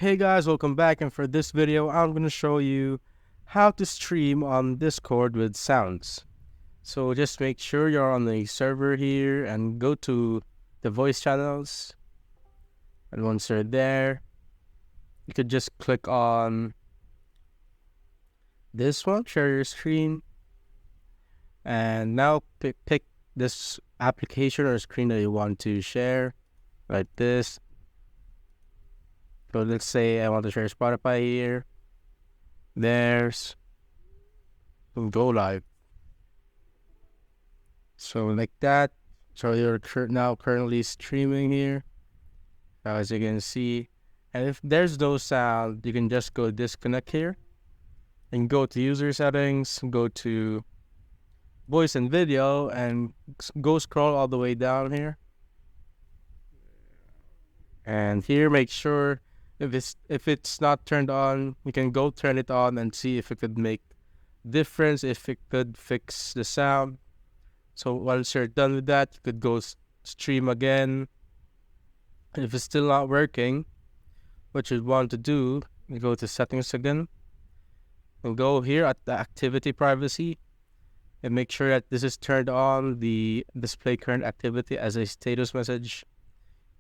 Hey guys, welcome back, and for this video I'm going to show you how to stream on Discord with sounds. So just make sure you're on the server here and go to the voice channels, and once you're there you could just click on this one, share your screen, and now pick this application or screen that you want to share, like this. So let's say I want to share Spotify here. There's go live. So like that. So you're now currently streaming here, as you can see. And if there's no sound, you can just go disconnect here and go to user settings, go to voice and video, and go scroll all the way down here. And here, make sure if it's not turned on, you can go turn it on and see if it could make difference, if it could fix the sound. So once you're done with that, you could go stream again. And if it's still not working, what you'd want to do, you go to settings again, and go here at the activity privacy, and make sure that this is turned on, the display current activity as a status message.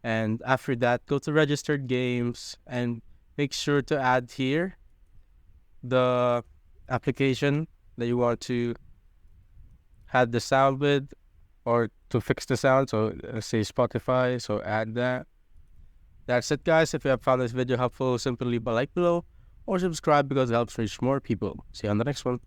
And after that, go to registered games and make sure to add here the application that you want to have the sound with, or to fix the sound. So let's say Spotify, so add that. That's it, guys. If you have found this video helpful, simply leave a like below or subscribe because it helps reach more people. See you on the next one.